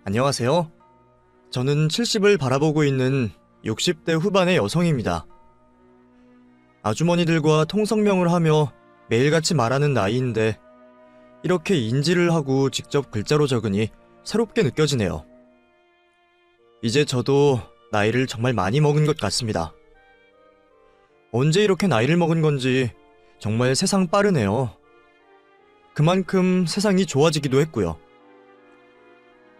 안녕하세요. 저는 70을 바라보고 있는 60대 후반의 여성입니다. 아주머니들과 통성명을 하며 매일같이 말하는 나이인데 이렇게 인지를 하고 직접 글자로 적으니 새롭게 느껴지네요. 이제 저도 나이를 정말 많이 먹은 것 같습니다. 언제 이렇게 나이를 먹은 건지 정말 세상 빠르네요. 그만큼 세상이 좋아지기도 했고요.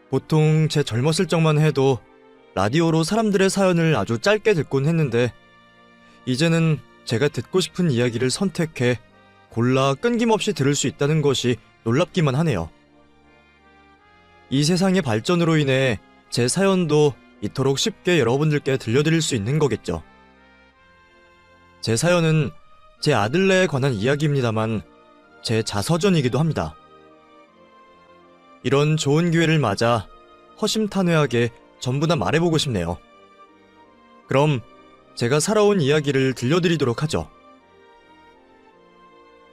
보통 제 젊었을 적만 해도 라디오로 사람들의 사연을 아주 짧게 듣곤 했는데 이제는 제가 듣고 싶은 이야기를 선택해 골라 끊김없이 들을 수 있다는 것이 놀랍기만 하네요. 이 세상의 발전으로 인해 제 사연도 이토록 쉽게 여러분들께 들려드릴 수 있는 거겠죠. 제 사연은 제 아들네에 관한 이야기입니다만 제 자서전이기도 합니다. 이런 좋은 기회를 맞아 허심탄회하게 전부 다 말해보고 싶네요. 그럼 제가 살아온 이야기를 들려드리도록 하죠.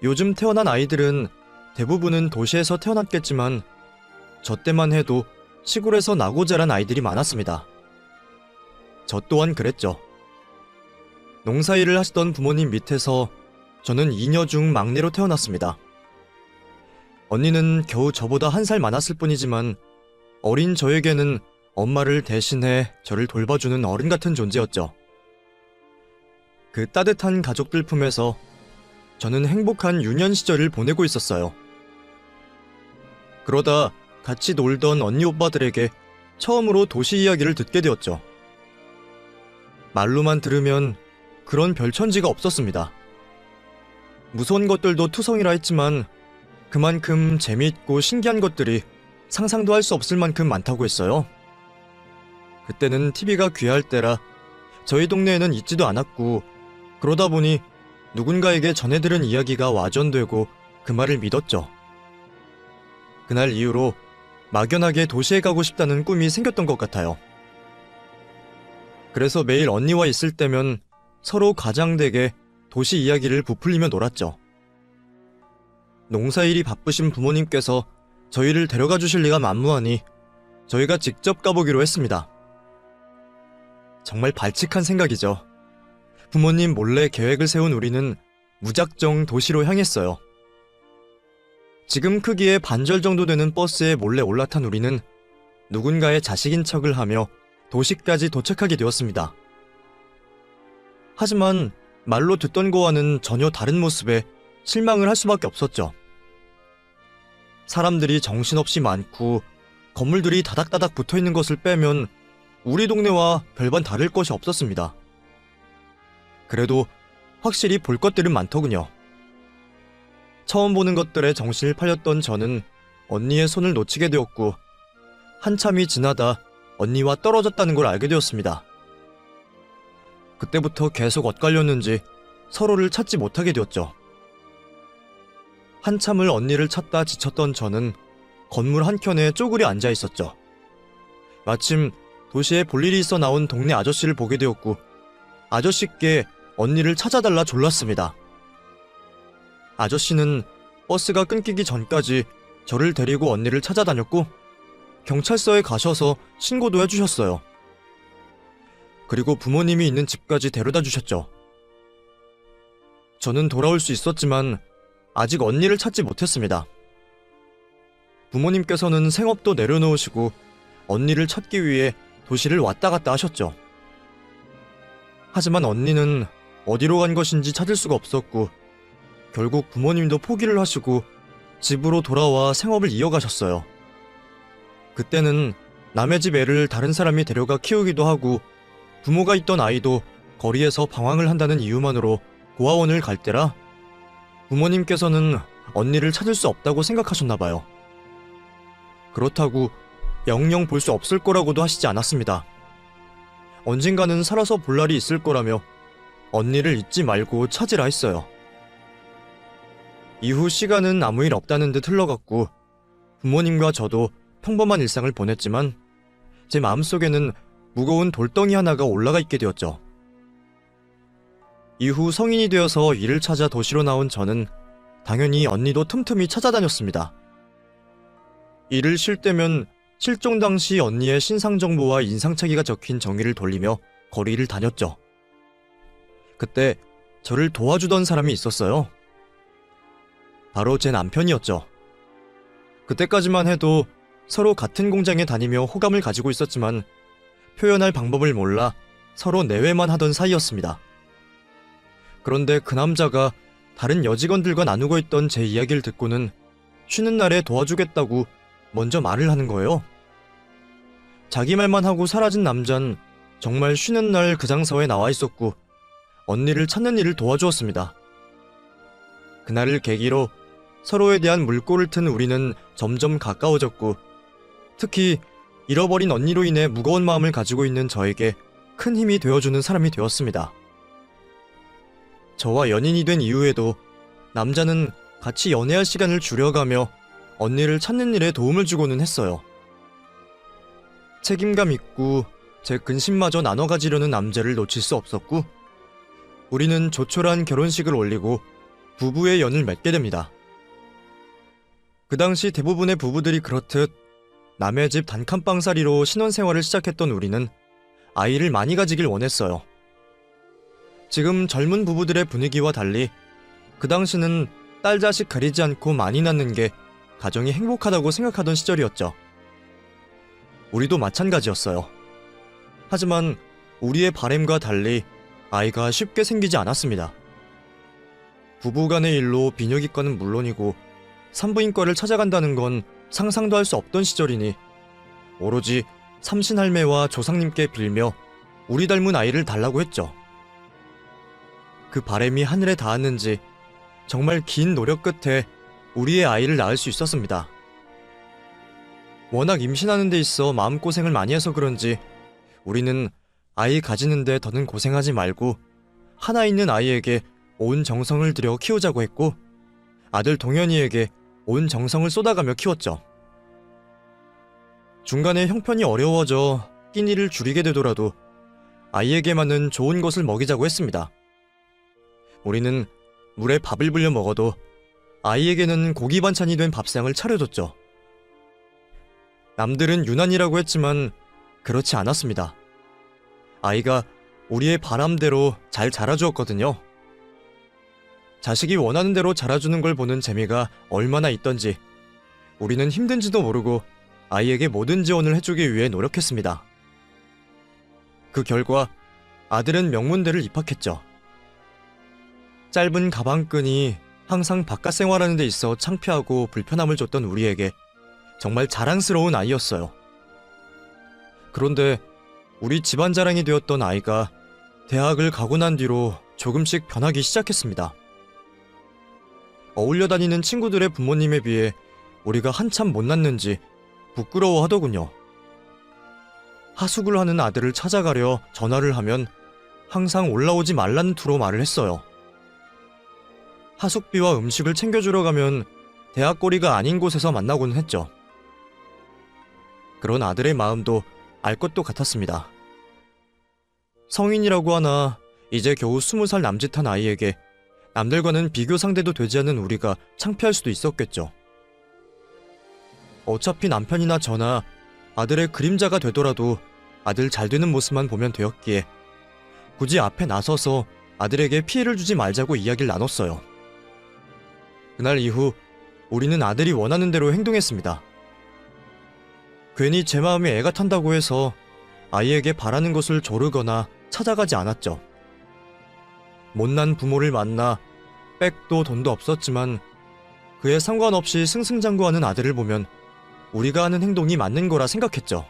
요즘 태어난 아이들은 대부분은 도시에서 태어났겠지만 저 때만 해도 시골에서 나고 자란 아이들이 많았습니다. 저 또한 그랬죠. 농사일을 하시던 부모님 밑에서 저는 이녀 중 막내로 태어났습니다. 언니는 겨우 저보다 1살 많았을 뿐이지만 어린 저에게는 엄마를 대신해 저를 돌봐주는 어른 같은 존재였죠. 그 따뜻한 가족들 품에서 저는 행복한 유년 시절을 보내고 있었어요. 그러다 같이 놀던 언니 오빠들에게 처음으로 도시 이야기를 듣게 되었죠. 말로만 들으면 그런 별천지가 없었습니다. 무서운 것들도 투성이라 했지만 그만큼 재미있고 신기한 것들이 상상도 할 수 없을 만큼 많다고 했어요. 그때는 TV가 귀할 때라 저희 동네에는 있지도 않았고 그러다 보니 누군가에게 전해 들은 이야기가 와전되고 그 말을 믿었죠. 그날 이후로 막연하게 도시에 가고 싶다는 꿈이 생겼던 것 같아요. 그래서 매일 언니와 있을 때면 서로 가장되게 도시 이야기를 부풀리며 놀았죠. 농사일이 바쁘신 부모님께서 저희를 데려가 주실 리가 만무하니 저희가 직접 가보기로 했습니다. 정말 발칙한 생각이죠. 부모님 몰래 계획을 세운 우리는 무작정 도시로 향했어요. 지금 크기의 반절 정도 되는 버스에 몰래 올라탄 우리는 누군가의 자식인 척을 하며 도시까지 도착하게 되었습니다. 하지만 말로 듣던 거와는 전혀 다른 모습에 실망을 할 수밖에 없었죠. 사람들이 정신없이 많고 건물들이 다닥다닥 붙어있는 것을 빼면 우리 동네와 별반 다를 것이 없었습니다. 그래도 확실히 볼 것들은 많더군요. 처음 보는 것들에 정신을 팔렸던 저는 언니의 손을 놓치게 되었고 한참이 지나다 언니와 떨어졌다는 걸 알게 되었습니다. 그때부터 계속 엇갈렸는지 서로를 찾지 못하게 되었죠. 한참을 언니를 찾다 지쳤던 저는 건물 한켠에 쪼그려 앉아 있었죠. 마침 도시에 볼 일이 있어 나온 동네 아저씨를 보게 되었고 아저씨께 언니를 찾아달라 졸랐습니다. 아저씨는 버스가 끊기기 전까지 저를 데리고 언니를 찾아다녔고 경찰서에 가셔서 신고도 해주셨어요. 그리고 부모님이 있는 집까지 데려다 주셨죠. 저는 돌아올 수 있었지만 아직 언니를 찾지 못했습니다. 부모님께서는 생업도 내려놓으시고 언니를 찾기 위해 도시를 왔다 갔다 하셨죠. 하지만 언니는 어디로 간 것인지 찾을 수가 없었고 결국 부모님도 포기를 하시고 집으로 돌아와 생업을 이어가셨어요. 그때는 남의 집 애를 다른 사람이 데려가 키우기도 하고 부모가 있던 아이도 거리에서 방황을 한다는 이유만으로 고아원을 갈 때라 부모님께서는 언니를 찾을 수 없다고 생각하셨나봐요. 그렇다고 영영 볼 수 없을 거라고도 하시지 않았습니다. 언젠가는 살아서 볼 날이 있을 거라며 언니를 잊지 말고 찾으라 했어요. 이후 시간은 아무 일 없다는 듯 흘러갔고 부모님과 저도 평범한 일상을 보냈지만 제 마음속에는 무거운 돌덩이 하나가 올라가 있게 되었죠. 이후 성인이 되어서 일을 찾아 도시로 나온 저는 당연히 언니도 틈틈이 찾아다녔습니다. 일을 쉴 때면 실종 당시 언니의 신상 정보와 인상착의가 적힌 정의를 돌리며 거리를 다녔죠. 그때 저를 도와주던 사람이 있었어요. 바로 제 남편이었죠. 그때까지만 해도 서로 같은 공장에 다니며 호감을 가지고 있었지만 표현할 방법을 몰라 서로 내외만 하던 사이였습니다. 그런데 그 남자가 다른 여직원들과 나누고 있던 제 이야기를 듣고는 쉬는 날에 도와주겠다고 먼저 말을 하는 거예요. 자기 말만 하고 사라진 남잔 정말 쉬는 날 그 장소에 나와 있었고 언니를 찾는 일을 도와주었습니다. 그날을 계기로 서로에 대한 물꼬를 튼 우리는 점점 가까워졌고 특히 잃어버린 언니로 인해 무거운 마음을 가지고 있는 저에게 큰 힘이 되어주는 사람이 되었습니다. 저와 연인이 된 이후에도 남자는 같이 연애할 시간을 줄여가며 언니를 찾는 일에 도움을 주고는 했어요. 책임감 있고 제 근심마저 나눠 가지려는 남자를 놓칠 수 없었고 우리는 조촐한 결혼식을 올리고 부부의 연을 맺게 됩니다. 그 당시 대부분의 부부들이 그렇듯 남의 집 단칸방살이로 신혼생활을 시작했던 우리는 아이를 많이 가지길 원했어요. 지금 젊은 부부들의 분위기와 달리 그 당시는 딸 자식 가리지 않고 많이 낳는 게 가정이 행복하다고 생각하던 시절이었죠. 우리도 마찬가지였어요. 하지만 우리의 바램과 달리 아이가 쉽게 생기지 않았습니다. 부부간의 일로 비뇨기과는 물론이고 산부인과를 찾아간다는 건 상상도 할 수 없던 시절이니 오로지 삼신할매와 조상님께 빌며 우리 닮은 아이를 달라고 했죠. 그 바램이 하늘에 닿았는지 정말 긴 노력 끝에 우리의 아이를 낳을 수 있었습니다. 워낙 임신하는 데 있어 마음고생을 많이 해서 그런지 우리는 아이 가지는데 더는 고생하지 말고 하나 있는 아이에게 온 정성을 들여 키우자고 했고 아들 동현이에게 온 정성을 쏟아가며 키웠죠. 중간에 형편이 어려워져 끼니를 줄이게 되더라도 아이에게 맞는 좋은 것을 먹이자고 했습니다. 우리는 물에 밥을 불려 먹어도 아이에게는 고기 반찬이 된 밥상을 차려줬죠. 남들은 유난이라고 했지만 그렇지 않았습니다. 아이가 우리의 바람대로 잘 자라주었거든요. 자식이 원하는 대로 자라주는 걸 보는 재미가 얼마나 있던지 우리는 힘든지도 모르고 아이에게 모든 지원을 해주기 위해 노력했습니다. 그 결과 아들은 명문대를 입학했죠. 짧은 가방끈이 항상 바깥 생활하는 데 있어 창피하고 불편함을 줬던 우리에게 정말 자랑스러운 아이였어요. 그런데 우리 집안 자랑이 되었던 아이가 대학을 가고 난 뒤로 조금씩 변하기 시작했습니다. 어울려 다니는 친구들의 부모님에 비해 우리가 한참 못났는지 부끄러워하더군요. 하숙을 하는 아들을 찾아가려 전화를 하면 항상 올라오지 말라는 투로 말을 했어요. 하숙비와 음식을 챙겨주러 가면 대학거리가 아닌 곳에서 만나곤 했죠. 그런 아들의 마음도 알 것도 같았습니다. 성인이라고 하나 이제 겨우 20살 남짓한 아이에게 남들과는 비교 상대도 되지 않는 우리가 창피할 수도 있었겠죠. 어차피 남편이나 저나 아들의 그림자가 되더라도 아들 잘 되는 모습만 보면 되었기에 굳이 앞에 나서서 아들에게 피해를 주지 말자고 이야기를 나눴어요. 그날 이후 우리는 아들이 원하는 대로 행동했습니다. 괜히 제 마음이 애가 탄다고 해서 아이에게 바라는 것을 조르거나 찾아가지 않았죠. 못난 부모를 만나 백도 돈도 없었지만 그에 상관없이 승승장구하는 아들을 보면 우리가 하는 행동이 맞는 거라 생각했죠.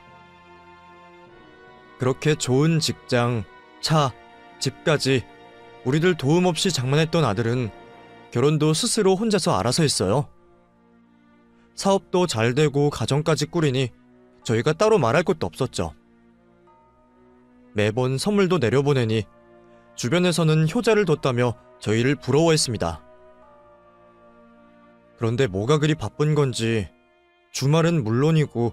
그렇게 좋은 직장, 차, 집까지 우리들 도움 없이 장만했던 아들은 결혼도 스스로 혼자서 알아서 했어요. 사업도 잘 되고 가정까지 꾸리니 저희가 따로 말할 것도 없었죠. 매번 선물도 내려보내니 주변에서는 효자를 뒀다며 저희를 부러워했습니다. 그런데 뭐가 그리 바쁜 건지 주말은 물론이고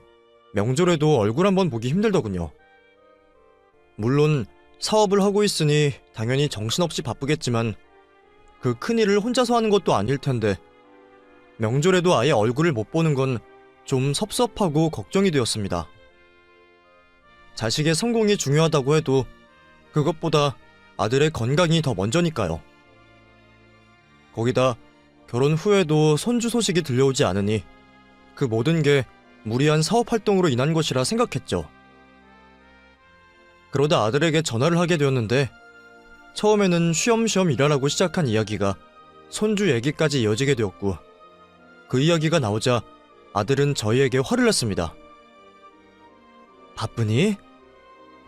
명절에도 얼굴 한번 보기 힘들더군요. 물론 사업을 하고 있으니 당연히 정신없이 바쁘겠지만 그 큰일을 혼자서 하는 것도 아닐 텐데 명절에도 아예 얼굴을 못 보는 건 좀 섭섭하고 걱정이 되었습니다. 자식의 성공이 중요하다고 해도 그것보다 아들의 건강이 더 먼저니까요. 거기다 결혼 후에도 손주 소식이 들려오지 않으니 그 모든 게 무리한 사업 활동으로 인한 것이라 생각했죠. 그러다 아들에게 전화를 하게 되었는데 처음에는 쉬엄쉬엄 일하라고 시작한 이야기가 손주 얘기까지 이어지게 되었고, 그 이야기가 나오자 아들은 저희에게 화를 냈습니다. 바쁘니?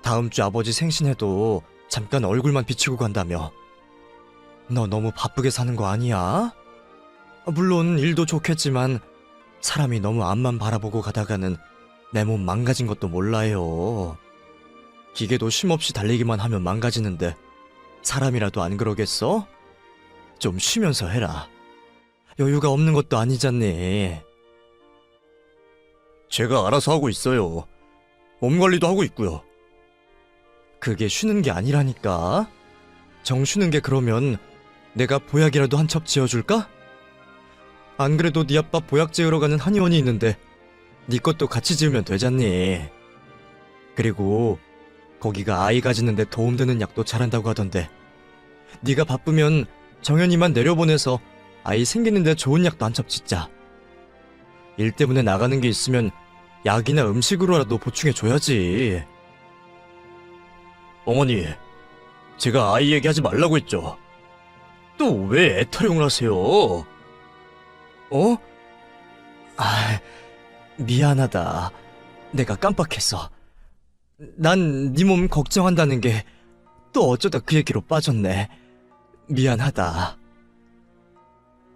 다음 주 아버지 생신에도 잠깐 얼굴만 비추고 간다며. 너 너무 바쁘게 사는 거 아니야? 물론 일도 좋겠지만 사람이 너무 앞만 바라보고 가다가는 내 몸 망가진 것도 몰라요. 기계도 쉼없이 달리기만 하면 망가지는데 사람이라도 안 그러겠어? 좀 쉬면서 해라. 여유가 없는 것도 아니잖니. 제가 알아서 하고 있어요. 몸 관리도 하고 있고요. 그게 쉬는 게 아니라니까. 정 쉬는 게 그러면 내가 보약이라도 한 첩 지어줄까? 안 그래도 네 아빠 보약 지으러 가는 한의원이 있는데 네 것도 같이 지으면 되잖니. 그리고 거기가 아이 가지는데 도움되는 약도 잘한다고 하던데 네가 바쁘면 정연이만 내려보내서 아이 생기는데 좋은 약도 한 첩 짓자. 일 때문에 나가는 게 있으면 약이나 음식으로라도 보충해줘야지. 어머니, 제가 아이 얘기하지 말라고 했죠. 또 왜 애타령을 하세요? 어? 아, 미안하다. 내가 깜빡했어. 난 네 몸 걱정한다는 게 또 어쩌다 그 얘기로 빠졌네. 미안하다.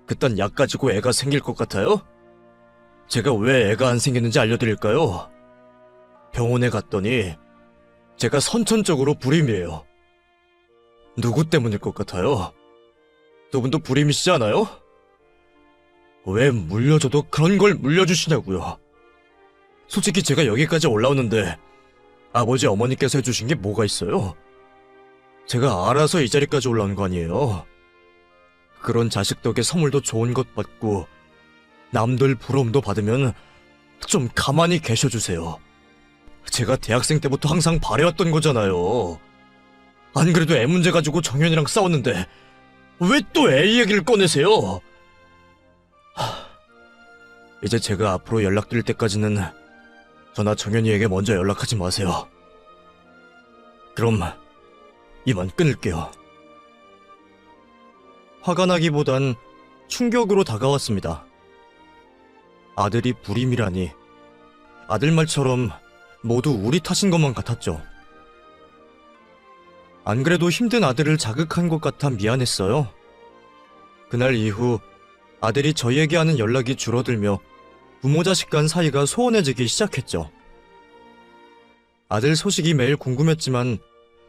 그딴 약 가지고 애가 생길 것 같아요? 제가 왜 애가 안 생겼는지 알려드릴까요? 병원에 갔더니 제가 선천적으로 불임이에요. 누구 때문일 것 같아요? 두 분도 불임이시지 않아요? 왜 물려줘도 그런 걸 물려주시냐고요. 솔직히 제가 여기까지 올라오는데 아버지 어머니께서 해주신 게 뭐가 있어요? 제가 알아서 이 자리까지 올라온 거 아니에요. 그런 자식 덕에 선물도 좋은 것 받고 남들 부러움도 받으면 좀 가만히 계셔주세요. 제가 대학생 때부터 항상 바래왔던 거잖아요. 안 그래도 애 문제 가지고 정연이랑 싸웠는데 왜 또 애 얘기를 꺼내세요? 이제 제가 앞으로 연락드릴 때까지는 저나 정연이에게 먼저 연락하지 마세요. 그럼 이만 끊을게요. 화가 나기보단 충격으로 다가왔습니다. 아들이 불임이라니. 아들 말처럼 모두 우리 탓인 것만 같았죠. 안 그래도 힘든 아들을 자극한 것 같아 미안했어요. 그날 이후 아들이 저희에게 하는 연락이 줄어들며 부모 자식 간 사이가 소원해지기 시작했죠. 아들 소식이 매일 궁금했지만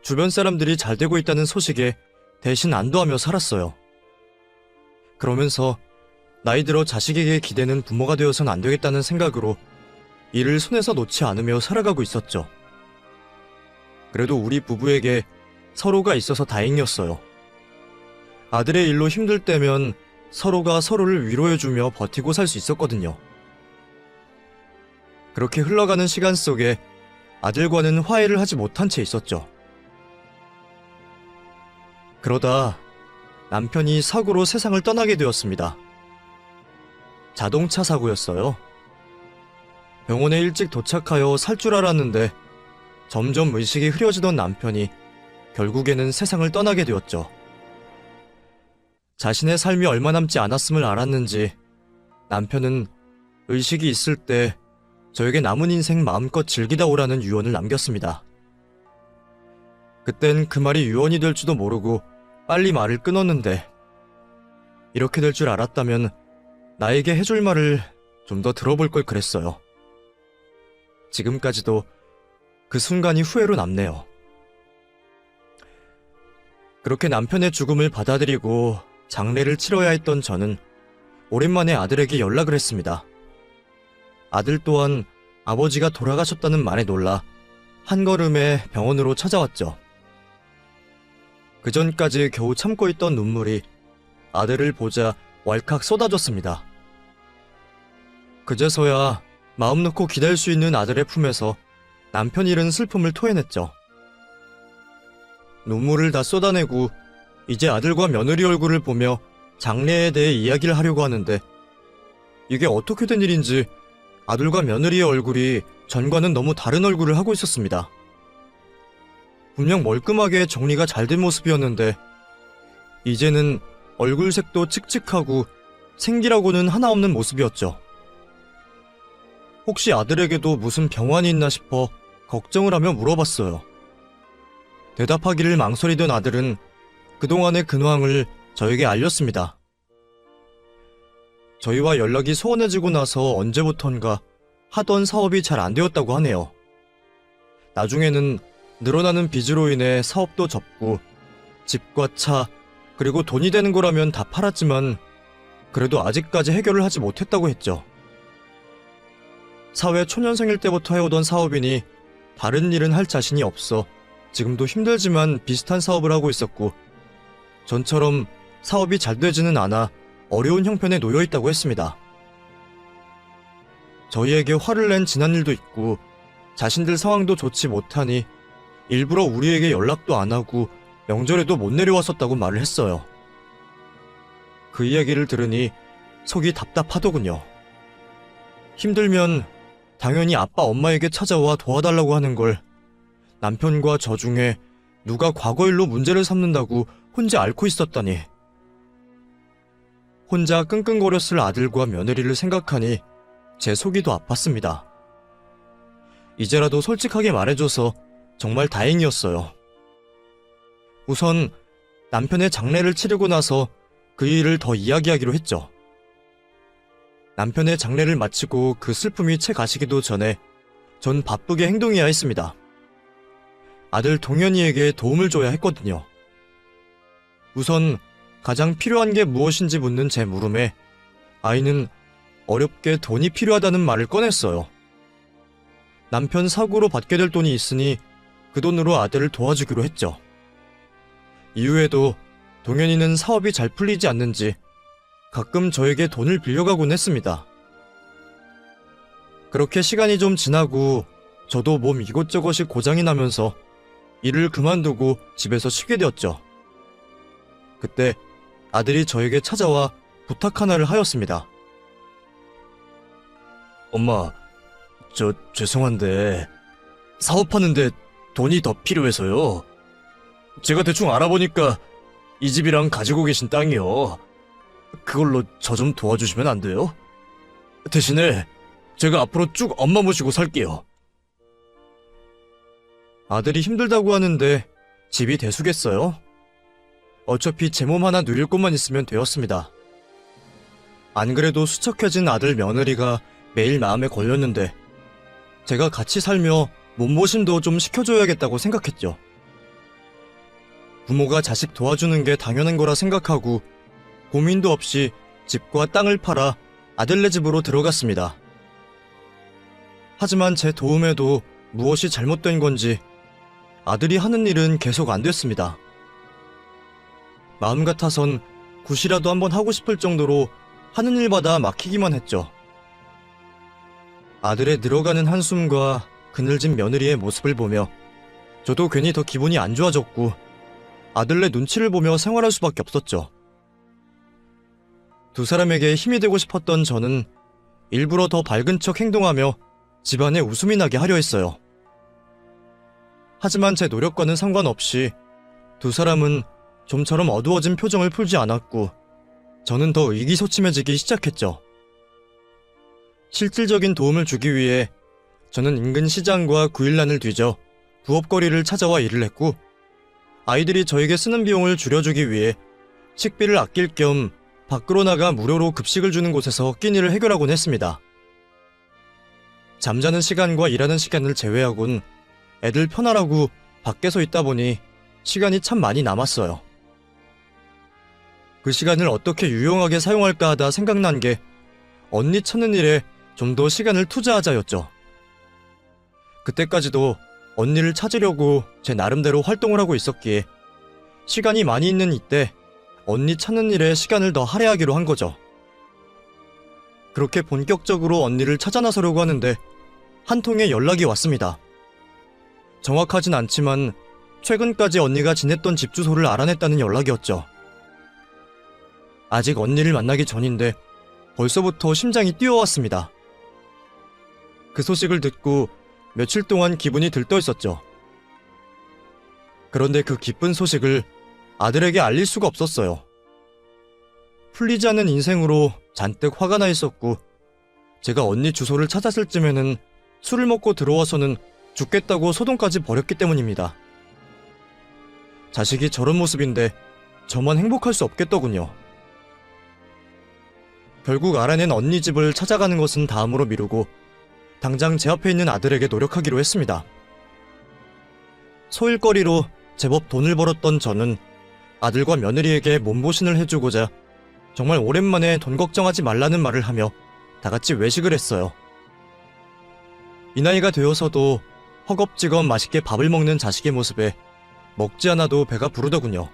주변 사람들이 잘 되고 있다는 소식에 대신 안도하며 살았어요. 그러면서 나이 들어 자식에게 기대는 부모가 되어선 안 되겠다는 생각으로 일을 손에서 놓지 않으며 살아가고 있었죠. 그래도 우리 부부에게 서로가 있어서 다행이었어요. 아들의 일로 힘들 때면 서로가 서로를 위로해주며 버티고 살 수 있었거든요. 그렇게 흘러가는 시간 속에 아들과는 화해를 하지 못한 채 있었죠. 그러다 남편이 사고로 세상을 떠나게 되었습니다. 자동차 사고였어요. 병원에 일찍 도착하여 살 줄 알았는데 점점 의식이 흐려지던 남편이 결국에는 세상을 떠나게 되었죠. 자신의 삶이 얼마 남지 않았음을 알았는지 남편은 의식이 있을 때 저에게 남은 인생 마음껏 즐기다 오라는 유언을 남겼습니다. 그땐 그 말이 유언이 될지도 모르고 빨리 말을 끊었는데 이렇게 될 줄 알았다면 나에게 해줄 말을 좀 더 들어볼 걸 그랬어요. 지금까지도 그 순간이 후회로 남네요. 그렇게 남편의 죽음을 받아들이고 장례를 치러야 했던 저는 오랜만에 아들에게 연락을 했습니다. 아들 또한 아버지가 돌아가셨다는 말에 놀라 한걸음에 병원으로 찾아왔죠. 그전까지 겨우 참고 있던 눈물이 아들을 보자 왈칵 쏟아졌습니다. 그제서야 마음 놓고 기댈 수 있는 아들의 품에서 남편 잃은 슬픔을 토해냈죠. 눈물을 다 쏟아내고 이제 아들과 며느리 얼굴을 보며 장래에 대해 이야기를 하려고 하는데 이게 어떻게 된 일인지 아들과 며느리의 얼굴이 전과는 너무 다른 얼굴을 하고 있었습니다. 분명 멀끔하게 정리가 잘 된 모습이었는데 이제는 얼굴색도 칙칙하고 생기라고는 하나 없는 모습이었죠. 혹시 아들에게도 무슨 병환이 있나 싶어 걱정을 하며 물어봤어요. 대답하기를 망설이던 아들은 그동안의 근황을 저에게 알렸습니다. 저희와 연락이 소원해지고 나서 언제부턴가 하던 사업이 잘 안 되었다고 하네요. 나중에는 늘어나는 빚으로 인해 사업도 접고 집과 차 그리고 돈이 되는 거라면 다 팔았지만 그래도 아직까지 해결을 하지 못했다고 했죠. 사회 초년생일 때부터 해오던 사업이니 다른 일은 할 자신이 없어 지금도 힘들지만 비슷한 사업을 하고 있었고 전처럼 사업이 잘 되지는 않아 어려운 형편에 놓여있다고 했습니다. 저희에게 화를 낸 지난 일도 있고 자신들 상황도 좋지 못하니 일부러 우리에게 연락도 안 하고 명절에도 못 내려왔었다고 말을 했어요. 그 이야기를 들으니 속이 답답하더군요. 힘들면 당연히 아빠 엄마에게 찾아와 도와달라고 하는 걸 남편과 저 중에 누가 과거 일로 문제를 삼는다고 혼자 앓고 있었다니. 혼자 끙끙거렸을 아들과 며느리를 생각하니 제 속이 더 아팠습니다. 이제라도 솔직하게 말해줘서 정말 다행이었어요. 우선 남편의 장례를 치르고 나서 그 일을 더 이야기하기로 했죠. 남편의 장례를 마치고 그 슬픔이 채 가시기도 전에 전 바쁘게 행동해야 했습니다. 아들 동현이에게 도움을 줘야 했거든요. 우선 가장 필요한 게 무엇인지 묻는 제 물음에 아이는 어렵게 돈이 필요하다는 말을 꺼냈어요. 남편 사고로 받게 될 돈이 있으니 그 돈으로 아들을 도와주기로 했죠. 이후에도 동현이는 사업이 잘 풀리지 않는지 가끔 저에게 돈을 빌려가곤 했습니다. 그렇게 시간이 좀 지나고 저도 몸 이것저것이 고장이 나면서 일을 그만두고 집에서 쉬게 되었죠. 그때 아들이 저에게 찾아와 부탁 하나를 하였습니다. 엄마, 저 죄송한데 사업하는데 돈이 더 필요해서요. 제가 대충 알아보니까 이 집이랑 가지고 계신 땅이요. 그걸로 저 좀 도와주시면 안 돼요? 대신에 제가 앞으로 쭉 엄마 모시고 살게요. 아들이 힘들다고 하는데 집이 대수겠어요? 어차피 제 몸 하나 누릴 곳만 있으면 되었습니다. 안 그래도 수척해진 아들 며느리가 매일 마음에 걸렸는데 제가 같이 살며 몸보심도 좀 시켜줘야겠다고 생각했죠. 부모가 자식 도와주는 게 당연한 거라 생각하고 고민도 없이 집과 땅을 팔아 아들네 집으로 들어갔습니다. 하지만 제 도움에도 무엇이 잘못된 건지 아들이 하는 일은 계속 안 됐습니다. 마음 같아선 굿이라도 한번 하고 싶을 정도로 하는 일마다 막히기만 했죠. 아들의 늘어가는 한숨과 그늘진 며느리의 모습을 보며 저도 괜히 더 기분이 안 좋아졌고 아들네 눈치를 보며 생활할 수밖에 없었죠. 두 사람에게 힘이 되고 싶었던 저는 일부러 더 밝은 척 행동하며 집안에 웃음이 나게 하려 했어요. 하지만 제 노력과는 상관없이 두 사람은 좀처럼 어두워진 표정을 풀지 않았고 저는 더 의기소침해지기 시작했죠. 실질적인 도움을 주기 위해 저는 인근 시장과 구일란을 뒤져 부업거리를 찾아와 일을 했고 아이들이 저에게 쓰는 비용을 줄여주기 위해 식비를 아낄 겸 밖으로 나가 무료로 급식을 주는 곳에서 끼니를 해결하곤 했습니다. 잠자는 시간과 일하는 시간을 제외하곤 애들 편하라고 밖에서 있다 보니 시간이 참 많이 남았어요. 그 시간을 어떻게 유용하게 사용할까 하다 생각난 게 언니 찾는 일에 좀 더 시간을 투자하자였죠. 그때까지도 언니를 찾으려고 제 나름대로 활동을 하고 있었기에 시간이 많이 있는 이때 언니 찾는 일에 시간을 더 할애하기로 한 거죠. 그렇게 본격적으로 언니를 찾아 나서려고 하는데 한 통의 연락이 왔습니다. 정확하진 않지만 최근까지 언니가 지냈던 집 주소를 알아냈다는 연락이었죠. 아직 언니를 만나기 전인데 벌써부터 심장이 뛰어왔습니다. 그 소식을 듣고 며칠 동안 기분이 들떠 있었죠. 그런데 그 기쁜 소식을 아들에게 알릴 수가 없었어요. 풀리지 않는 인생으로 잔뜩 화가 나 있었고, 제가 언니 주소를 찾았을 쯤에는 술을 먹고 들어와서는 죽겠다고 소동까지 벌였기 때문입니다. 자식이 저런 모습인데 저만 행복할 수 없겠더군요. 결국 알아낸 언니 집을 찾아가는 것은 다음으로 미루고 당장 제 앞에 있는 아들에게 노력하기로 했습니다. 소일거리로 제법 돈을 벌었던 저는 아들과 며느리에게 몸보신을 해주고자 정말 오랜만에 돈 걱정하지 말라는 말을 하며 다같이 외식을 했어요. 이 나이가 되어서도 허겁지겁 맛있게 밥을 먹는 자식의 모습에 먹지 않아도 배가 부르더군요.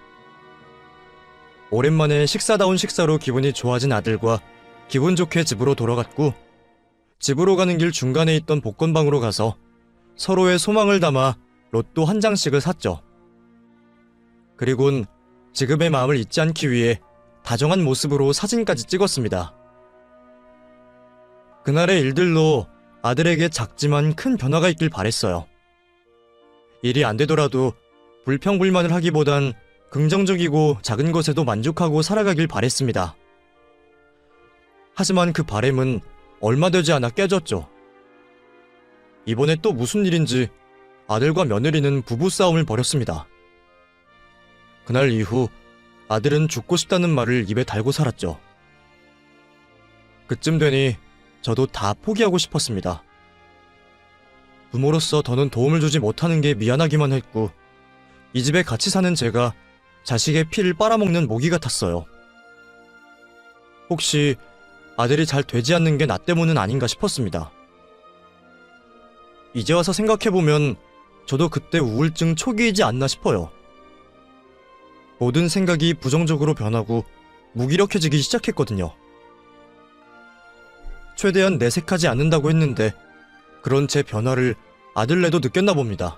오랜만에 식사다운 식사로 기분이 좋아진 아들과 기분 좋게 집으로 돌아갔고, 집으로 가는 길 중간에 있던 복권방으로 가서 서로의 소망을 담아 로또 한 장씩을 샀죠. 그리곤 지금의 마음을 잊지 않기 위해 다정한 모습으로 사진까지 찍었습니다. 그날의 일들로 아들에게 작지만 큰 변화가 있길 바랬어요. 일이 안 되더라도 불평불만을 하기보단 긍정적이고 작은 것에도 만족하고 살아가길 바랬습니다. 하지만 그 바램은 얼마 되지 않아 깨졌죠. 이번에 또 무슨 일인지 아들과 며느리는 부부싸움을 벌였습니다. 그날 이후 아들은 죽고 싶다는 말을 입에 달고 살았죠. 그쯤 되니 저도 다 포기하고 싶었습니다. 부모로서 더는 도움을 주지 못하는 게 미안하기만 했고, 이 집에 같이 사는 제가 자식의 피를 빨아먹는 모기 같았어요. 혹시 아들이 잘 되지 않는 게 나 때문은 아닌가 싶었습니다. 이제 와서 생각해보면 저도 그때 우울증 초기이지 않나 싶어요. 모든 생각이 부정적으로 변하고 무기력해지기 시작했거든요. 최대한 내색하지 않는다고 했는데 그런 제 변화를 아들네도 느꼈나 봅니다.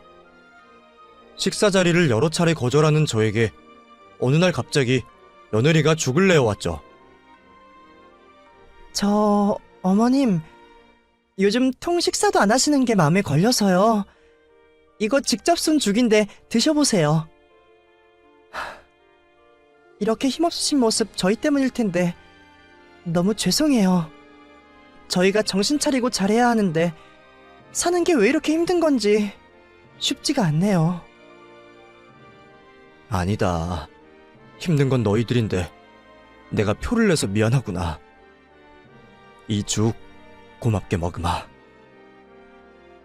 식사 자리를 여러 차례 거절하는 저에게 어느 날 갑자기 며느리가 죽을 내어왔죠. 어머님, 요즘 통식사도 안 하시는 게 마음에 걸려서요. 이거 직접 쓴 죽인데 드셔보세요. 이렇게 힘없으신 모습 저희 때문일 텐데 너무 죄송해요. 저희가 정신 차리고 잘해야 하는데 사는 게 왜 이렇게 힘든 건지 쉽지가 않네요. 아니다. 힘든 건 너희들인데 내가 표를 내서 미안하구나. 이 죽 고맙게 먹으마.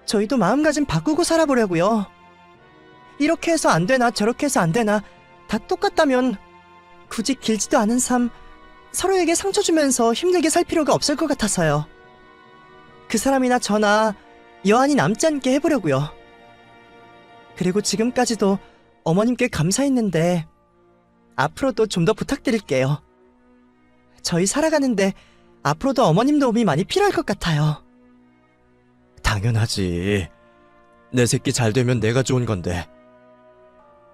저희도 마음가짐 바꾸고 살아보려고요. 이렇게 해서 안 되나 저렇게 해서 안 되나 다 똑같다면 굳이 길지도 않은 삶 서로에게 상처 주면서 힘들게 살 필요가 없을 것 같아서요. 그 사람이나 저나 여한이 남지 않게 해보려고요. 그리고 지금까지도 어머님께 감사했는데 앞으로도 좀 더 부탁드릴게요. 저희 살아가는데 앞으로도 어머님 도움이 많이 필요할 것 같아요. 당연하지. 내 새끼 잘 되면 내가 좋은 건데.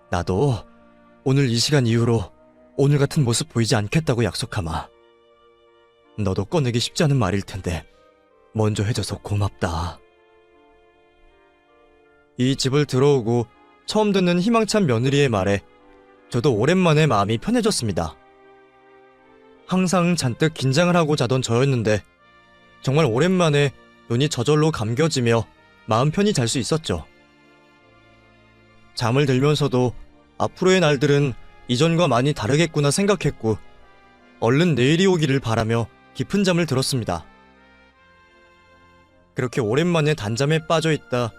나도 오늘 이 시간 이후로 오늘 같은 모습 보이지 않겠다고 약속하마. 너도 꺼내기 쉽지 않은 말일 텐데 먼저 해줘서 고맙다. 이 집을 들어오고 처음 듣는 희망찬 며느리의 말에 저도 오랜만에 마음이 편해졌습니다. 항상 잔뜩 긴장을 하고 자던 저였는데 정말 오랜만에 눈이 저절로 감겨지며 마음 편히 잘 수 있었죠. 잠을 들면서도 앞으로의 날들은 이전과 많이 다르겠구나 생각했고 얼른 내일이 오기를 바라며 깊은 잠을 들었습니다. 그렇게 오랜만에 단잠에 빠져있다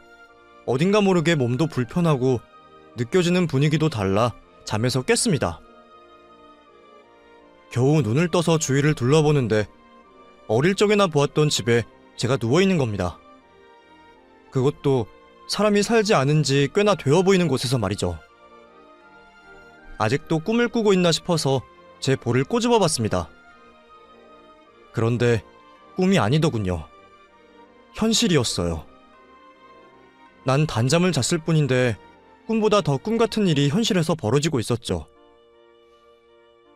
어딘가 모르게 몸도 불편하고 느껴지는 분위기도 달라 잠에서 깼습니다. 겨우 눈을 떠서 주위를 둘러보는데 어릴 적에나 보았던 집에 제가 누워있는 겁니다. 그것도 사람이 살지 않은 지 꽤나 되어 보이는 곳에서 말이죠. 아직도 꿈을 꾸고 있나 싶어서 제 볼을 꼬집어 봤습니다. 그런데 꿈이 아니더군요. 현실이었어요. 난 단잠을 잤을 뿐인데 꿈보다 더 꿈 같은 일이 현실에서 벌어지고 있었죠.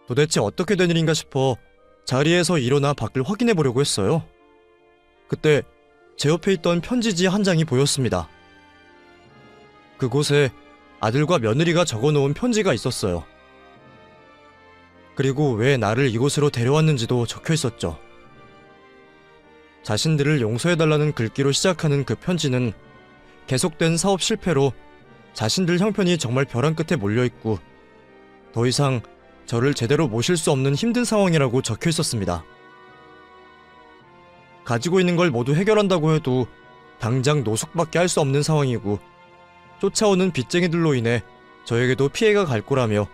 도대체 어떻게 된 일인가 싶어 자리에서 일어나 밖을 확인해 보려고 했어요. 그때 제 옆에 있던 편지지 한 장이 보였습니다. 그곳에 아들과 며느리가 적어놓은 편지가 있었어요. 그리고 왜 나를 이곳으로 데려왔는지도 적혀 있었죠. 자신들을 용서해달라는 글귀로 시작하는 그 편지는 계속된 사업 실패로 자신들 형편이 정말 벼랑 끝에 몰려있고 더 이상 저를 제대로 모실 수 없는 힘든 상황이라고 적혀 있었습니다. 가지고 있는 걸 모두 해결한다고 해도 당장 노숙밖에 할 수 없는 상황이고 쫓아오는 빚쟁이들로 인해 저에게도 피해가 갈 거라며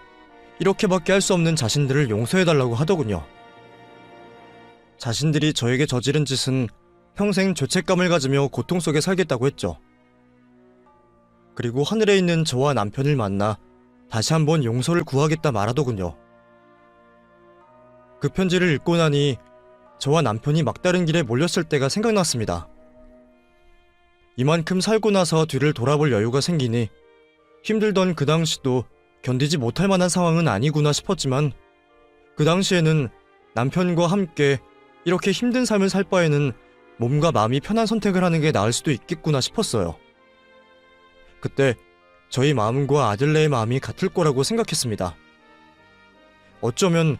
이렇게밖에 할 수 없는 자신들을 용서해달라고 하더군요. 자신들이 저에게 저지른 짓은 평생 죄책감을 가지며 고통 속에 살겠다고 했죠. 그리고 하늘에 있는 저와 남편을 만나 다시 한번 용서를 구하겠다 말하더군요. 그 편지를 읽고 나니 저와 남편이 막다른 길에 몰렸을 때가 생각났습니다. 이만큼 살고 나서 뒤를 돌아볼 여유가 생기니 힘들던 그 당시도 견디지 못할 만한 상황은 아니구나 싶었지만 그 당시에는 남편과 함께 이렇게 힘든 삶을 살 바에는 몸과 마음이 편한 선택을 하는 게 나을 수도 있겠구나 싶었어요. 그때 저희 마음과 아들네의 마음이 같을 거라고 생각했습니다. 어쩌면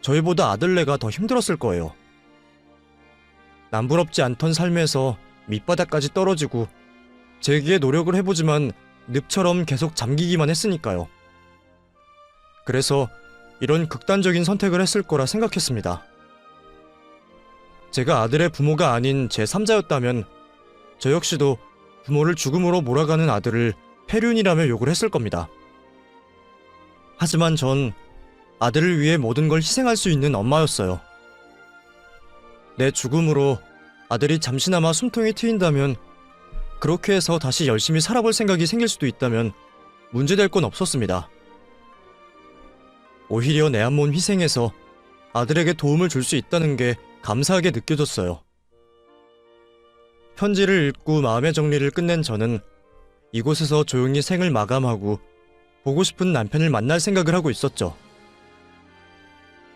저희보다 아들네가 더 힘들었을 거예요. 남부럽지 않던 삶에서 밑바닥까지 떨어지고 재기에 노력을 해보지만 늪처럼 계속 잠기기만 했으니까요. 그래서 이런 극단적인 선택을 했을 거라 생각했습니다. 제가 아들의 부모가 아닌 제3자였다면 저 역시도 부모를 죽음으로 몰아가는 아들을 폐륜이라며 욕을 했을 겁니다. 하지만 전 아들을 위해 모든 걸 희생할 수 있는 엄마였어요. 내 죽음으로 아들이 잠시나마 숨통이 트인다면, 그렇게 해서 다시 열심히 살아볼 생각이 생길 수도 있다면 문제될 건 없었습니다. 오히려 내 한 몸 희생해서 아들에게 도움을 줄 수 있다는 게 감사하게 느껴졌어요. 편지를 읽고 마음의 정리를 끝낸 저는 이곳에서 조용히 생을 마감하고 보고 싶은 남편을 만날 생각을 하고 있었죠.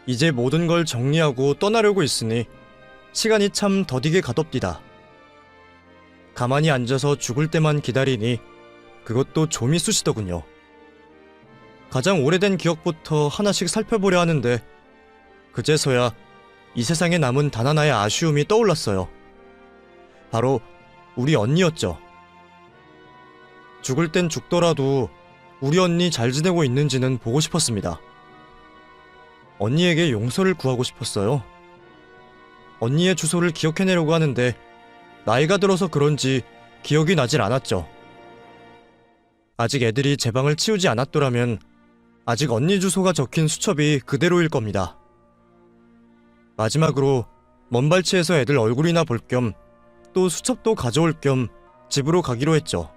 이제 모든 걸 정리하고 떠나려고 있으니 시간이 참 더디게 가덥디다. 가만히 앉아서 죽을 때만 기다리니 그것도 좀이 쑤시더군요. 가장 오래된 기억부터 하나씩 살펴보려 하는데 그제서야 이 세상에 남은 단 하나의 아쉬움이 떠올랐어요. 바로 우리 언니였죠. 죽을 땐 죽더라도 우리 언니 잘 지내고 있는지는 보고 싶었습니다. 언니에게 용서를 구하고 싶었어요. 언니의 주소를 기억해내려고 하는데 나이가 들어서 그런지 기억이 나질 않았죠. 아직 애들이 제 방을 치우지 않았더라면 아직 언니 주소가 적힌 수첩이 그대로일 겁니다. 마지막으로 먼발치에서 애들 얼굴이나 볼 겸 또 수첩도 가져올 겸 집으로 가기로 했죠.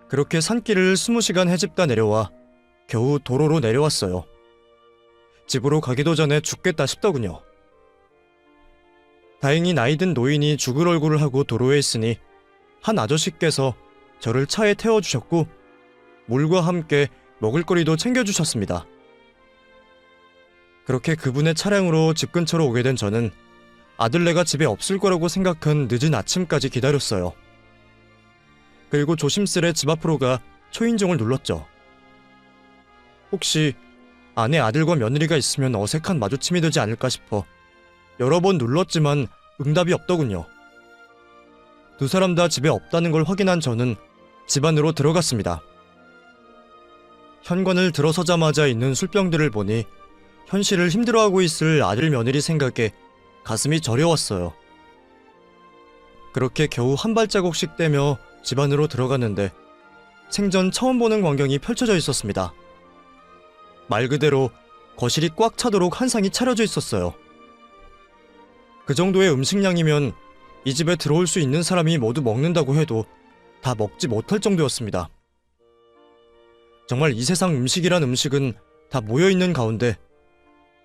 그렇게 산길을 20시간 헤집다 내려와 겨우 도로로 내려왔어요. 집으로 가기도 전에 죽겠다 싶더군요. 다행히 나이든 노인이 죽을 얼굴을 하고 도로에 있으니 한 아저씨께서 저를 차에 태워주셨고 물과 함께 먹을거리도 챙겨주셨습니다. 그렇게 그분의 차량으로 집 근처로 오게 된 저는 아들네가 집에 없을 거라고 생각한 늦은 아침까지 기다렸어요. 그리고 조심스레 집 앞으로 가 초인종을 눌렀죠. 혹시 안에 아들과 며느리가 있으면 어색한 마주침이 되지 않을까 싶어 여러 번 눌렀지만 응답이 없더군요. 두 사람 다 집에 없다는 걸 확인한 저는 집 안으로 들어갔습니다. 현관을 들어서자마자 있는 술병들을 보니 현실을 힘들어하고 있을 아들 며느리 생각에 가슴이 저려왔어요. 그렇게 겨우 한 발자국씩 떼며 집 안으로 들어갔는데 생전 처음 보는 광경이 펼쳐져 있었습니다. 말 그대로 거실이 꽉 차도록 한상이 차려져 있었어요. 그 정도의 음식량이면 이 집에 들어올 수 있는 사람이 모두 먹는다고 해도 다 먹지 못할 정도였습니다. 정말 이 세상 음식이란 음식은 다 모여있는 가운데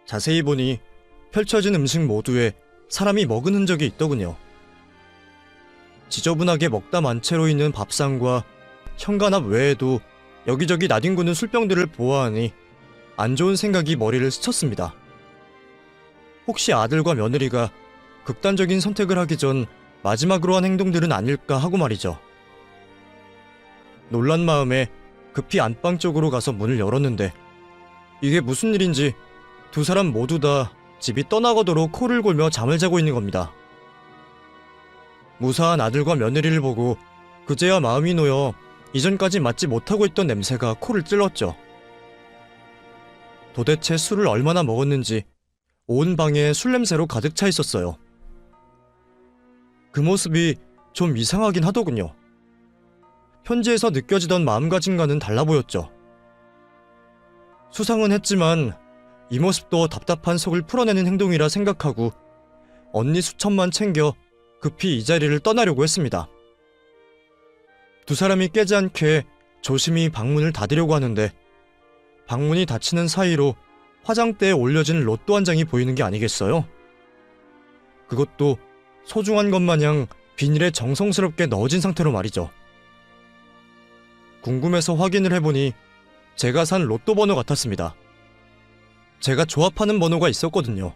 자세히 보니 펼쳐진 음식 모두에 사람이 먹은 흔적이 있더군요. 지저분하게 먹다 만 채로 있는 밥상과 현관앞 외에도 여기저기 나뒹구는 술병들을 보아하니 안 좋은 생각이 머리를 스쳤습니다. 혹시 아들과 며느리가 극단적인 선택을 하기 전 마지막으로 한 행동들은 아닐까 하고 말이죠. 놀란 마음에 급히 안방 쪽으로 가서 문을 열었는데 이게 무슨 일인지 두 사람 모두 다 집이 떠나가도록 코를 골며 잠을 자고 있는 겁니다. 무사한 아들과 며느리를 보고 그제야 마음이 놓여 이전까지 맡지 못하고 있던 냄새가 코를 찔렀죠. 도대체 술을 얼마나 먹었는지 온 방에 술 냄새로 가득 차 있었어요. 그 모습이 좀 이상하긴 하더군요. 현지에서 느껴지던 마음가짐과는 달라 보였죠. 수상은 했지만 이 모습도 답답한 속을 풀어내는 행동이라 생각하고 언니 수첩만 챙겨 급히 이 자리를 떠나려고 했습니다. 두 사람이 깨지 않게 조심히 방문을 닫으려고 하는데 방문이 닫히는 사이로 화장대에 올려진 로또 한 장이 보이는 게 아니겠어요? 그것도 소중한 것 마냥 비닐에 정성스럽게 넣어진 상태로 말이죠. 궁금해서 확인을 해보니 제가 산 로또 번호 같았습니다. 제가 조합하는 번호가 있었거든요.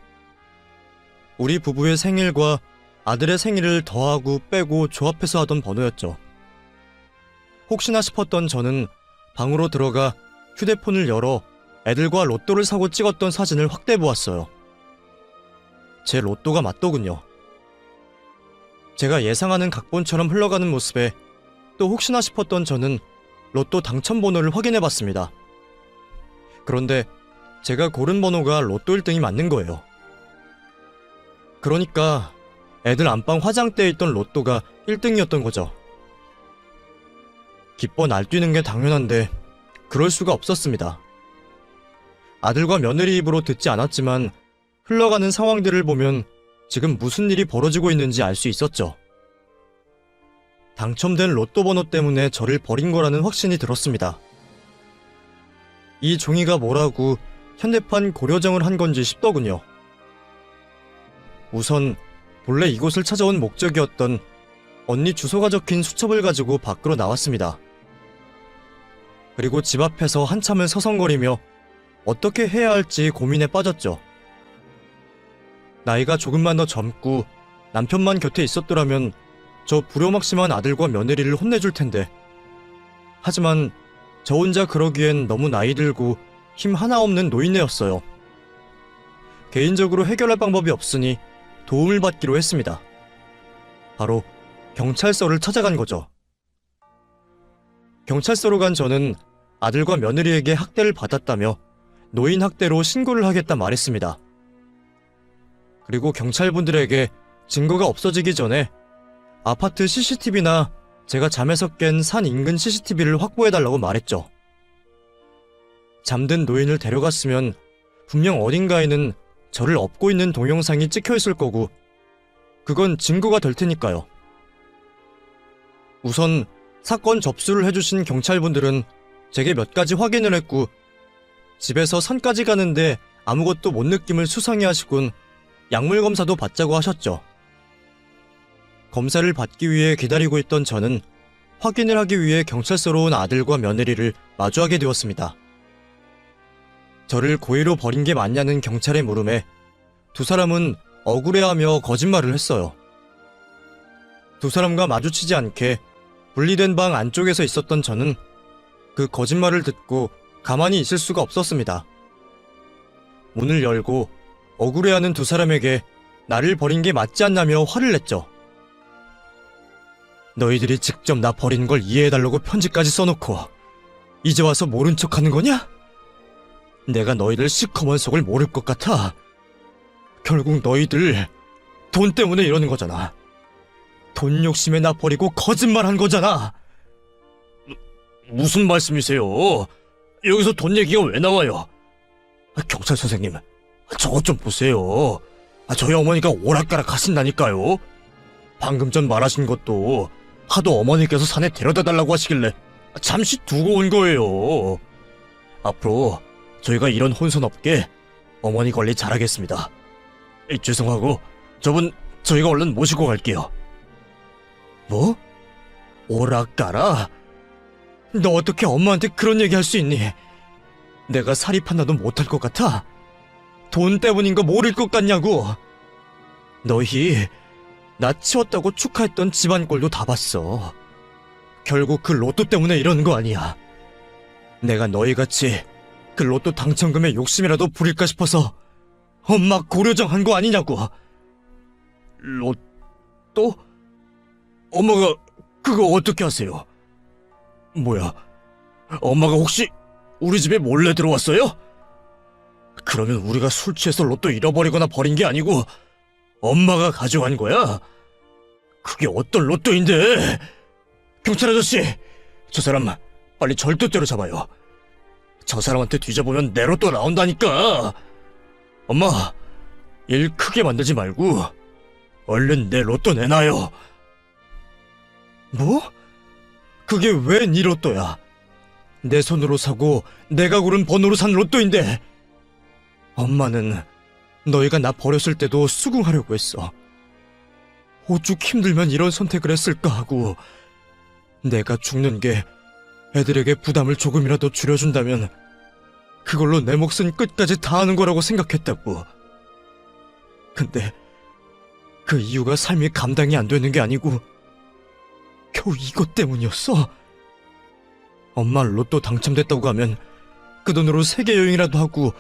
우리 부부의 생일과 아들의 생일을 더하고 빼고 조합해서 하던 번호였죠. 혹시나 싶었던 저는 방으로 들어가 휴대폰을 열어 애들과 로또를 사고 찍었던 사진을 확대해 보았어요. 제 로또가 맞더군요. 제가 예상하는 각본처럼 흘러가는 모습에 또 혹시나 싶었던 저는 로또 당첨 번호를 확인해 봤습니다. 그런데 제가 고른 번호가 로또 1등이 맞는 거예요. 그러니까 애들 안방 화장대에 있던 로또가 1등이었던 거죠. 기뻐 날뛰는 게 당연한데 그럴 수가 없었습니다. 아들과 며느리 입으로 듣지 않았지만 흘러가는 상황들을 보면 지금 무슨 일이 벌어지고 있는지 알 수 있었죠. 당첨된 로또 번호 때문에 저를 버린 거라는 확신이 들었습니다. 이 종이가 뭐라고 현대판 고려정을 한 건지 싶더군요. 우선 본래 이곳을 찾아온 목적이었던 언니 주소가 적힌 수첩을 가지고 밖으로 나왔습니다. 그리고 집 앞에서 한참을 서성거리며 어떻게 해야 할지 고민에 빠졌죠. 나이가 조금만 더 젊고 남편만 곁에 있었더라면 저 불효막심한 아들과 며느리를 혼내줄 텐데. 하지만 저 혼자 그러기엔 너무 나이 들고 힘 하나 없는 노인네였어요. 개인적으로 해결할 방법이 없으니 도움을 받기로 했습니다. 바로 경찰서를 찾아간 거죠. 경찰서로 간 저는 아들과 며느리에게 학대를 받았다며 노인 학대로 신고를 하겠다 말했습니다. 그리고 경찰분들에게 증거가 없어지기 전에 아파트 CCTV나 제가 잠에서 깬 산 인근 CCTV를 확보해달라고 말했죠. 잠든 노인을 데려갔으면 분명 어딘가에는 저를 업고 있는 동영상이 찍혀있을 거고 그건 증거가 될 테니까요. 우선 사건 접수를 해주신 경찰분들은 제게 몇 가지 확인을 했고 집에서 산까지 가는데 아무것도 못 느낌을 수상해 하시곤 약물 검사도 받자고 하셨죠. 검사를 받기 위해 기다리고 있던 저는 확인을 하기 위해 경찰서로 온 아들과 며느리를 마주하게 되었습니다. 저를 고의로 버린 게 맞냐는 경찰의 물음에 두 사람은 억울해하며 거짓말을 했어요. 두 사람과 마주치지 않게 분리된 방 안쪽에서 있었던 저는 그 거짓말을 듣고 가만히 있을 수가 없었습니다. 문을 열고 억울해하는 두 사람에게 나를 버린 게 맞지 않냐며 화를 냈죠. 너희들이 직접 나 버린 걸 이해해달라고 편지까지 써놓고 이제 와서 모른 척하는 거냐? 내가 너희들 시커먼 속을 모를 것 같아. 결국 너희들 돈 때문에 이러는 거잖아. 돈 욕심에 나 버리고 거짓말한 거잖아. 무슨 말씀이세요? 여기서 돈 얘기가 왜 나와요? 경찰 선생님, 저것 좀 보세요. 저희 어머니가 오락가락 하신다니까요. 방금 전 말하신 것도 하도 어머니께서 산에 데려다 달라고 하시길래 잠시 두고 온 거예요. 앞으로 저희가 이런 혼선 없게 어머니 관리 잘하겠습니다. 죄송하고 저분 저희가 얼른 모시고 갈게요. 뭐? 오락가라? 너 어떻게 엄마한테 그런 얘기 할 수 있니? 내가 사립하나도 못할 것 같아? 돈 때문인 거 모를 것 같냐고? 너희 나 치웠다고 축하했던 집안 꼴도 다 봤어. 결국 그 로또 때문에 이러는 거 아니야. 내가 너희같이 그 로또 당첨금에 욕심이라도 부릴까 싶어서 엄마 고려정한 거 아니냐고. 로또? 엄마가 그거 어떻게 아세요? 뭐야, 엄마가 혹시 우리 집에 몰래 들어왔어요? 그러면 우리가 술 취해서 로또 잃어버리거나 버린 게 아니고 엄마가 가져간 거야? 그게 어떤 로또인데? 경찰 아저씨, 저 사람 빨리 절도죄로 잡아요. 저 사람한테 뒤져보면 내 로또 나온다니까. 엄마, 일 크게 만들지 말고 얼른 내 로또 내놔요. 뭐? 그게 왜 네 로또야? 내 손으로 사고 내가 고른 번호로 산 로또인데. 엄마는 너희가 나 버렸을 때도 수긍하려고 했어. 오죽 힘들면 이런 선택을 했을까 하고, 내가 죽는 게 애들에게 부담을 조금이라도 줄여준다면 그걸로 내 몫은 끝까지 다하는 거라고 생각했다고. 근데 그 이유가 삶이 감당이 안 되는 게 아니고 겨우 이것 때문이었어. 엄마 로또 당첨됐다고 하면 그 돈으로 세계 여행이라도 하고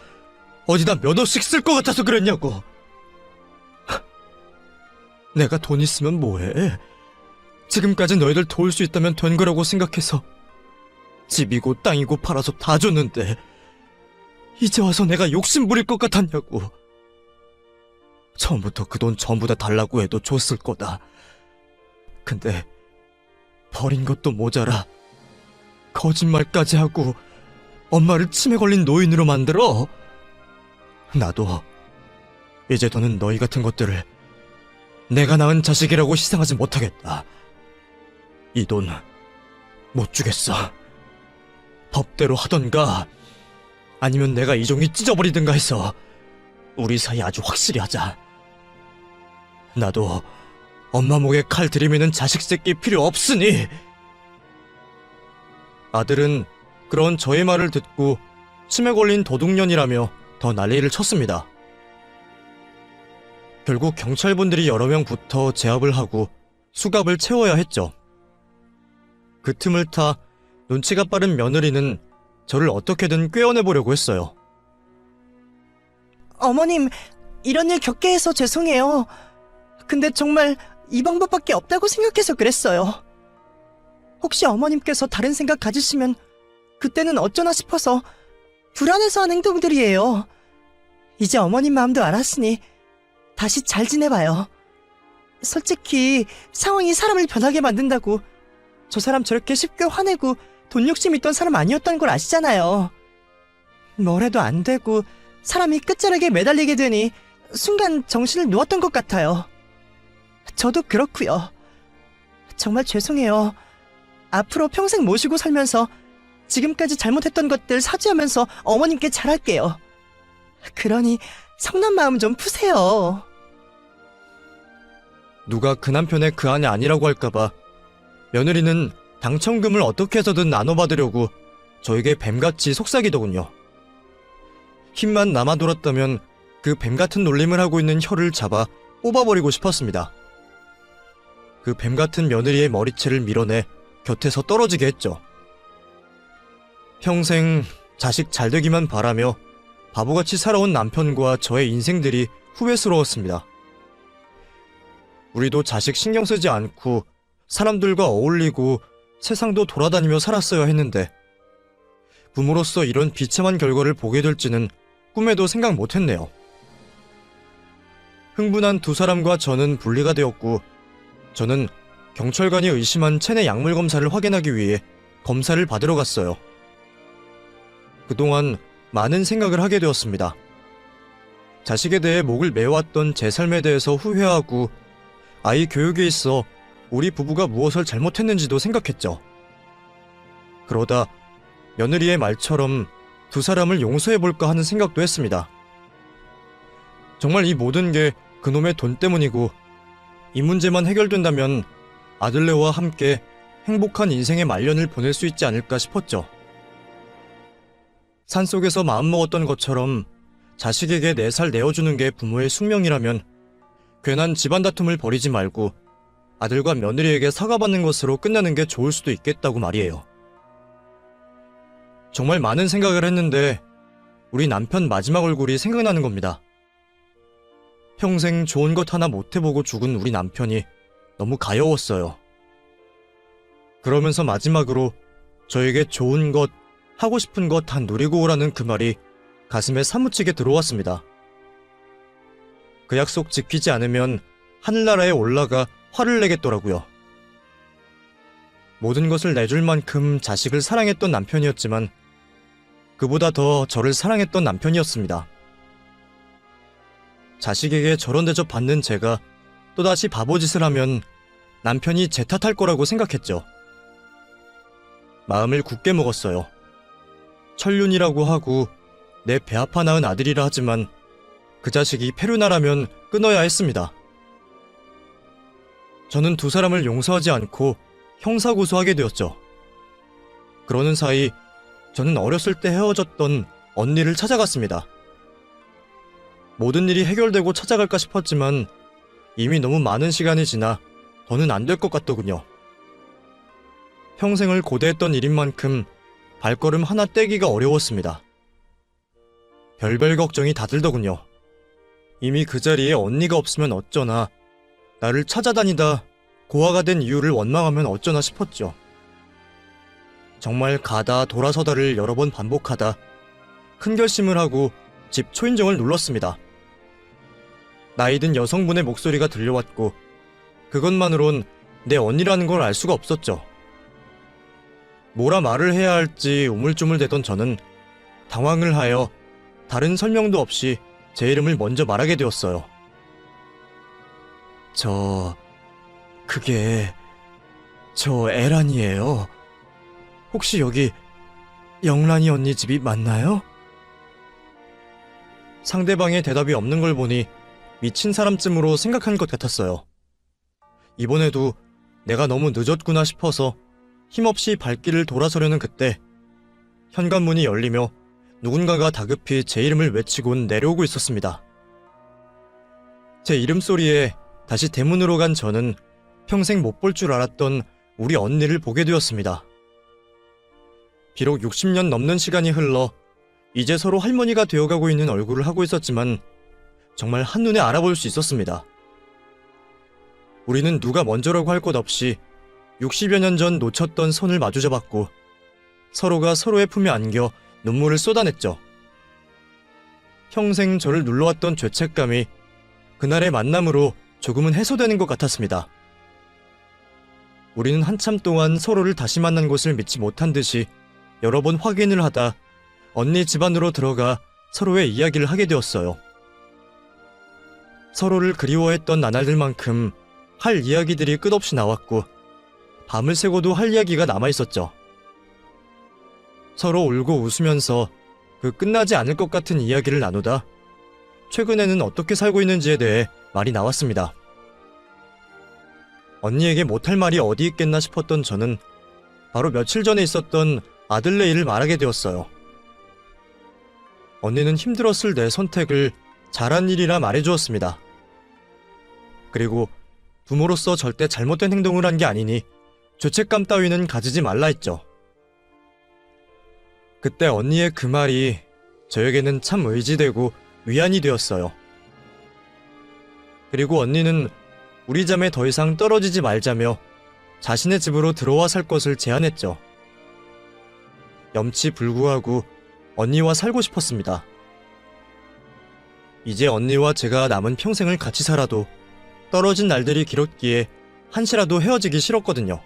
어디다 몇 억씩 쓸 것 같아서 그랬냐고. 내가 돈 있으면 뭐해? 지금까지 너희들 도울 수 있다면 된 거라고 생각해서 집이고 땅이고 팔아서 다 줬는데 이제 와서 내가 욕심 부릴 것 같았냐고. 처음부터 그 돈 전부 다 달라고 해도 줬을 거다. 근데 버린 것도 모자라 거짓말까지 하고 엄마를 치매 걸린 노인으로 만들어. 나도 이제 더는 너희 같은 것들을 내가 낳은 자식이라고 희생하지 못하겠다. 이 돈 못 주겠어. 법대로 하던가 아니면 내가 이 종이 찢어버리든가 해서 우리 사이 아주 확실히 하자. 나도 엄마 목에 칼 들이미는 자식 새끼 필요 없으니. 아들은 그런 저의 말을 듣고 치매 걸린 도둑년이라며 더 난리를 쳤습니다. 결국 경찰분들이 여러 명 붙어 제압을 하고 수갑을 채워야 했죠. 그 틈을 타 눈치가 빠른 며느리는 저를 어떻게든 꿰어내보려고 했어요. 어머님, 이런 일 겪게 해서 죄송해요. 근데 정말 이 방법밖에 없다고 생각해서 그랬어요. 혹시 어머님께서 다른 생각 가지시면 그때는 어쩌나 싶어서 불안해서 한 행동들이에요. 이제 어머님 마음도 알았으니 다시 잘 지내봐요. 솔직히 상황이 사람을 변하게 만든다고 저 사람 저렇게 쉽게 화내고 돈 욕심 있던 사람 아니었던 걸 아시잖아요. 뭘 해도 안 되고 사람이 끝자락에 매달리게 되니 순간 정신을 놓았던 것 같아요. 저도 그렇고요. 정말 죄송해요. 앞으로 평생 모시고 살면서 지금까지 잘못했던 것들 사죄하면서 어머님께 잘할게요. 그러니 성난 마음 좀 푸세요. 누가 그 남편의 그 아내 아니라고 할까봐 며느리는 당첨금을 어떻게 해서든 나눠받으려고 저에게 뱀같이 속삭이더군요. 힘만 남아돌았다면 그 뱀같은 놀림을 하고 있는 혀를 잡아 뽑아버리고 싶었습니다. 그 뱀같은 며느리의 머리채를 밀어내 곁에서 떨어지게 했죠. 평생 자식 잘되기만 바라며 바보같이 살아온 남편과 저의 인생들이 후회스러웠습니다. 우리도 자식 신경 쓰지 않고 사람들과 어울리고 세상도 돌아다니며 살았어야 했는데 부모로서 이런 비참한 결과를 보게 될지는 꿈에도 생각 못했네요. 흥분한 두 사람과 저는 분리가 되었고 저는 경찰관이 의심한 체내 약물 검사를 확인하기 위해 검사를 받으러 갔어요. 그동안 많은 생각을 하게 되었습니다. 자식에 대해 목을 메왔던 제 삶에 대해서 후회하고 아이 교육에 있어 우리 부부가 무엇을 잘못했는지도 생각했죠. 그러다 며느리의 말처럼 두 사람을 용서해볼까 하는 생각도 했습니다. 정말 이 모든 게 그놈의 돈 때문이고, 이 문제만 해결된다면 아들네와 함께 행복한 인생의 말년을 보낼 수 있지 않을까 싶었죠. 산속에서 마음먹었던 것처럼 자식에게 내 살 내어주는 게 부모의 숙명이라면 괜한 집안 다툼을 벌이지 말고 아들과 며느리에게 사과받는 것으로 끝나는 게 좋을 수도 있겠다고 말이에요. 정말 많은 생각을 했는데 우리 남편 마지막 얼굴이 생각나는 겁니다. 평생 좋은 것 하나 못 해보고 죽은 우리 남편이 너무 가여웠어요. 그러면서 마지막으로 저에게 좋은 것, 하고 싶은 것 다 누리고 오라는 그 말이 가슴에 사무치게 들어왔습니다. 그 약속 지키지 않으면 하늘나라에 올라가 화를 내겠더라고요. 모든 것을 내줄 만큼 자식을 사랑했던 남편이었지만 그보다 더 저를 사랑했던 남편이었습니다. 자식에게 저런 대접 받는 제가 또다시 바보짓을 하면 남편이 제 탓할 거라고 생각했죠. 마음을 굳게 먹었어요. 천륜이라고 하고 내 배 아파 낳은 아들이라 하지만 그 자식이 페루나라면 끊어야 했습니다. 저는 두 사람을 용서하지 않고 형사고소하게 되었죠. 그러는 사이 저는 어렸을 때 헤어졌던 언니를 찾아갔습니다. 모든 일이 해결되고 찾아갈까 싶었지만 이미 너무 많은 시간이 지나 더는 안 될 것 같더군요. 평생을 고대했던 일인 만큼 발걸음 하나 떼기가 어려웠습니다. 별별 걱정이 다 들더군요. 이미 그 자리에 언니가 없으면 어쩌나, 나를 찾아다니다 고아가 된 이유를 원망하면 어쩌나 싶었죠. 정말 가다 돌아서다를 여러 번 반복하다 큰 결심을 하고 집 초인종을 눌렀습니다. 나이든 여성분의 목소리가 들려왔고 그것만으론 내 언니라는 걸 알 수가 없었죠. 뭐라 말을 해야 할지 우물쭈물대던 저는 당황을 하여 다른 설명도 없이 제 이름을 먼저 말하게 되었어요. 저 에란이에요. 혹시 여기 영란이 언니 집이 맞나요? 상대방의 대답이 없는 걸 보니 미친 사람쯤으로 생각한 것 같았어요. 이번에도 내가 너무 늦었구나 싶어서 힘없이 발길을 돌아서려는 그때 현관문이 열리며 누군가가 다급히 제 이름을 외치곤 내려오고 있었습니다. 제 이름소리에 다시 대문으로 간 저는 평생 못 볼 줄 알았던 우리 언니를 보게 되었습니다. 비록 60년 넘는 시간이 흘러 이제 서로 할머니가 되어가고 있는 얼굴을 하고 있었지만 정말 한눈에 알아볼 수 있었습니다. 우리는 누가 먼저라고 할 것 없이 60여 년 전 놓쳤던 손을 마주잡았고 서로가 서로의 품에 안겨 눈물을 쏟아냈죠. 평생 저를 눌러왔던 죄책감이 그날의 만남으로 조금은 해소되는 것 같았습니다. 우리는 한참 동안 서로를 다시 만난 것을 믿지 못한 듯이 여러 번 확인을 하다 언니 집안으로 들어가 서로의 이야기를 하게 되었어요. 서로를 그리워했던 나날들만큼 할 이야기들이 끝없이 나왔고 밤을 새고도 할 이야기가 남아있었죠. 서로 울고 웃으면서 그 끝나지 않을 것 같은 이야기를 나누다 최근에는 어떻게 살고 있는지에 대해 말이 나왔습니다. 언니에게 못할 말이 어디 있겠나 싶었던 저는 바로 며칠 전에 있었던 아들네 일을 말하게 되었어요. 언니는 힘들었을 내 선택을 잘한 일이라 말해주었습니다. 그리고 부모로서 절대 잘못된 행동을 한 게 아니니 죄책감 따위는 가지지 말라 했죠. 그때 언니의 그 말이 저에게는 참 의지되고 위안이 되었어요. 그리고 언니는 우리 자매 더 이상 떨어지지 말자며 자신의 집으로 들어와 살 것을 제안했죠. 염치불구하고 언니와 살고 싶었습니다. 이제 언니와 제가 남은 평생을 같이 살아도 떨어진 날들이 길었기에 한시라도 헤어지기 싫었거든요.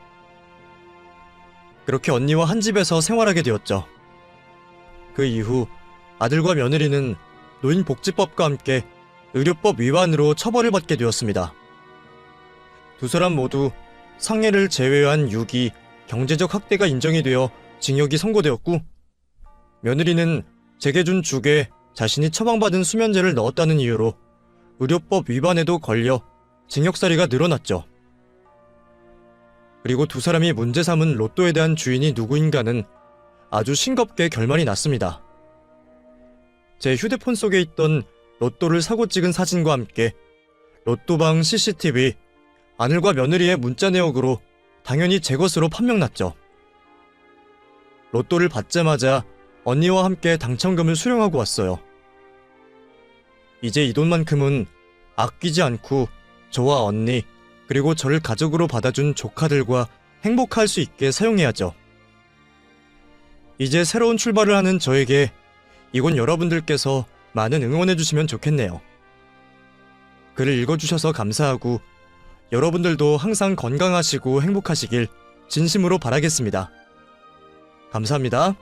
그렇게 언니와 한 집에서 생활하게 되었죠. 그 이후 아들과 며느리는 노인복지법과 함께 의료법 위반으로 처벌을 받게 되었습니다. 두 사람 모두 상해를 제외한 유기, 경제적 학대가 인정이 되어 징역이 선고되었고 며느리는 제게 준 죽에 자신이 처방받은 수면제를 넣었다는 이유로 의료법 위반에도 걸려 징역살이가 늘어났죠. 그리고 두 사람이 문제 삼은 로또에 대한 주인이 누구인가는 아주 싱겁게 결말이 났습니다. 제 휴대폰 속에 있던 로또를 사고 찍은 사진과 함께 로또방 CCTV, 아들과 며느리의 문자 내역으로 당연히 제 것으로 판명났죠. 로또를 받자마자 언니와 함께 당첨금을 수령하고 왔어요. 이제 이 돈만큼은 아끼지 않고 저와 언니, 그리고 저를 가족으로 받아준 조카들과 행복할 수 있게 사용해야죠. 이제 새로운 출발을 하는 저에게 이곳 여러분들께서 많은 응원해주시면 좋겠네요. 글을 읽어주셔서 감사하고 여러분들도 항상 건강하시고 행복하시길 진심으로 바라겠습니다. 감사합니다.